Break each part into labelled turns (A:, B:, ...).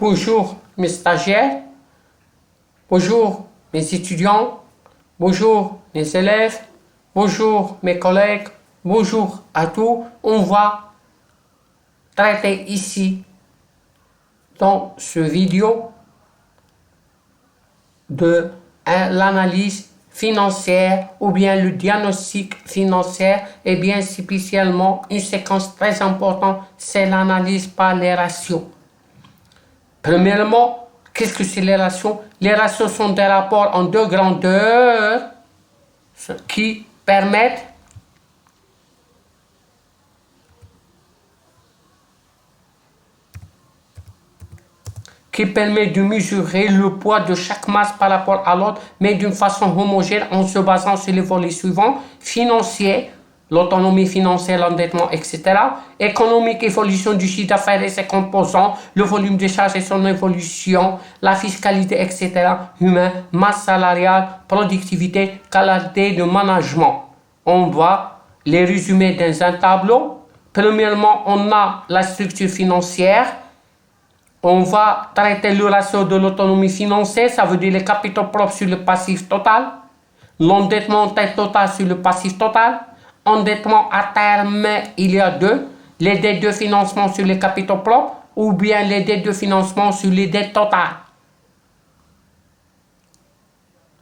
A: Bonjour mes stagiaires, bonjour mes étudiants, bonjour mes élèves, bonjour mes collègues, bonjour à tous. On va traiter ici dans ce vidéo de l'analyse financière ou bien le diagnostic financier et bien spécialement une séquence très importante, c'est l'analyse par les ratios. Premièrement, qu'est-ce que c'est les ratios? Les ratios sont des rapports en deux grandeurs qui permettent de mesurer le poids de chaque masse par rapport à l'autre, mais d'une façon homogène en se basant sur les volets suivants: financier, l'autonomie financière, l'endettement, etc. Économique, évolution du chiffre d'affaires et ses composants, le volume de charges et son évolution, la fiscalité, etc. Humain, masse salariale, productivité, qualité de management. On va les résumer dans un tableau. Premièrement, on a la structure financière. On va traiter le ratio de l'autonomie financière, ça veut dire les capitaux propres sur le passif total, l'endettement en tête total sur le passif total. Endettement à terme, il y a deux: les dettes de financement sur les capitaux propres ou bien les dettes de financement sur les dettes totales.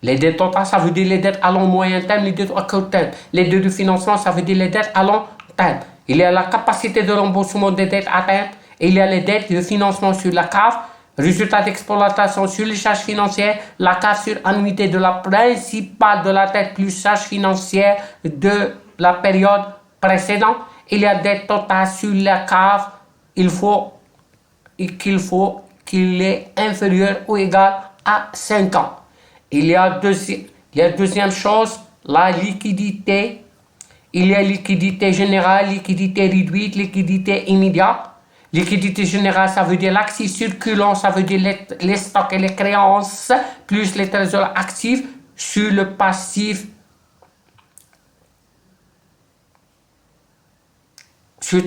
A: Les dettes totales, ça veut dire les dettes à long moyen terme, les dettes à court terme. Les dettes de financement, ça veut dire les dettes à long terme. Il y a la capacité de remboursement des dettes à terme. Il y a les dettes de financement sur la CAF, résultat d'exploitation sur les charges financières, la CAF sur annuité de la principale de la dette plus charges financières de la période précédente. Il y a dette totale sur la CAF, il faut qu'il est inférieur ou égal à 5 ans. Il y a deuxième chose, la liquidité. Il y a liquidité générale, liquidité réduite, liquidité immédiate. Liquidité générale, ça veut dire l'actif circulant, ça veut dire les stocks et les créances, plus les trésors actifs sur le passif, sur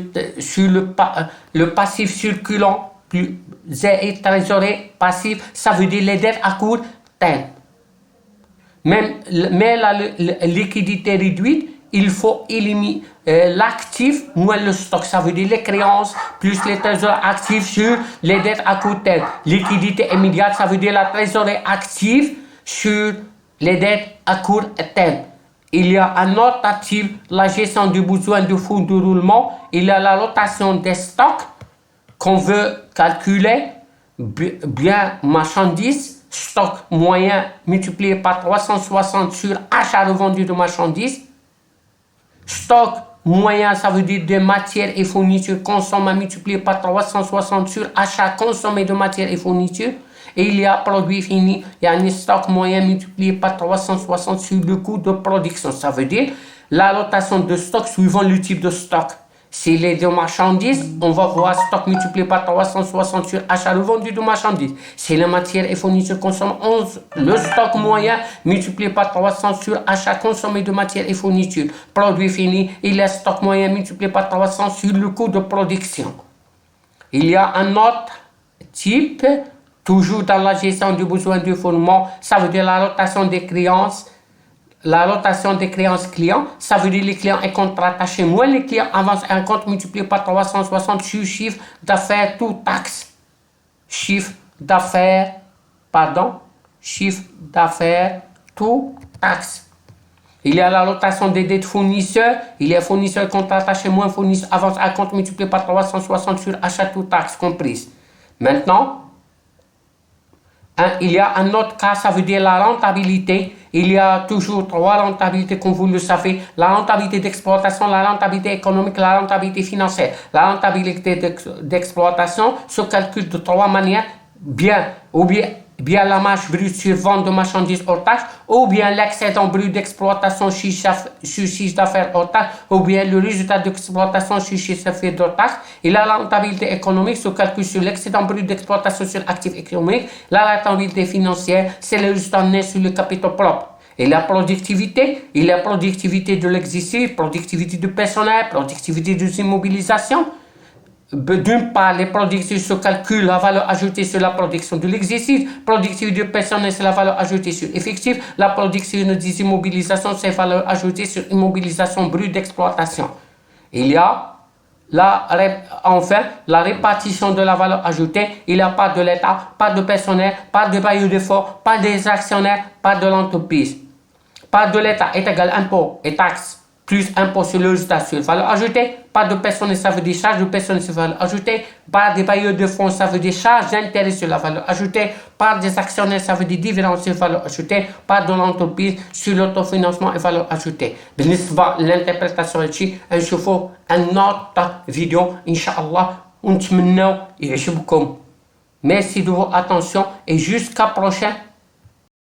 A: le passif circulant, plus et trésorerie passif, ça veut dire les dettes à court terme. Mais la liquidité réduite, il faut éliminer l'actif moins le stock, ça veut dire les créances plus les trésors actifs sur les dettes à court terme. Liquidité immédiate, ça veut dire la trésorerie active sur les dettes à court terme. Il y a un autre actif, la gestion du besoin de fonds de roulement. Il y a la rotation des stocks qu'on veut calculer, bien marchandises, stock moyen multiplié par 360 sur achat revendu de marchandises. Stock moyen, ça veut dire de matières et fournitures consommées multiplié par 360 sur achat consommé de matières et fournitures. Et il y a produit fini, il y a un stock moyen multiplié par 360 sur le coût de production. Ça veut dire la rotation de stock suivant le type de stock. Si les deux marchandises, on va voir stock multiplié par 360 sur achat revendu de marchandises. Si les matières et fournitures consommées, le stock moyen multiplié par 300 sur achat consommé de matières et fournitures. Produit fini, il y a stock moyen multiplié par 300 sur le coût de production. Il y a un autre type, toujours dans la gestion du besoin de fournement, ça veut dire la rotation des créances. La rotation des créances clients, ça veut dire les clients et comptes rattachés moins les clients avancent un compte multiplié par 360 sur chiffre d'affaires tout taxe. Chiffre d'affaires tout taxe. Il y a la rotation des dettes fournisseurs. Il y a fournisseurs et comptes rattachés moins fournisseurs avancent un compte multiplié par 360 sur achat tout taxe comprise. Maintenant, il y a un autre cas, ça veut dire la rentabilité. Il y a toujours trois rentabilités, comme vous le savez: la rentabilité d'exploitation, la rentabilité économique, la rentabilité financière. La rentabilité d'exploitation se calcule de trois manières: bien la marge brute sur vente de marchandises hors taxe, ou bien l'excédent brut d'exploitation sur chiffre d'affaires hors taxe, ou bien le résultat d'exploitation sur chiffre d'affaires hors taxe. Et la rentabilité économique se calcule sur l'excédent brut d'exploitation sur actifs économiques. La rentabilité financière, c'est le résultat net sur le capital propre. Et la productivité, de l'exercice, productivité du personnel, productivité des immobilisations. d'une part, les productions se calculent la valeur ajoutée sur la production de l'exercice, production du personnel, c'est la valeur ajoutée sur effectif, la production des immobilisations, c'est la valeur ajoutée sur immobilisation brute d'exploitation. Il y a enfin la répartition de la valeur ajoutée. Il n'y a pas de l'État, pas de personnel, pas de bailleurs de fonds, pas des actionnaires, pas de l'entreprise. Pas de l'État est égal impôt et taxes plus impôt sur le résultat sur valeur ajoutée. Pas de personnel, ça veut dire charge de personnel sur valeur ajoutée. Pas des bailleurs de fonds, ça veut dire charge d'intérêt sur la valeur ajoutée. Pas des actionnaires, ça veut dire dividende sur valeur ajoutée. Pas de l'entreprise sur l'autofinancement et valeur ajoutée. بالنسبة l'interprétation هادشي نشوفوا un autre vidéo إن شاء الله ونتمنوا يعجبكم. Merci de votre attention et jusqu'à prochaine.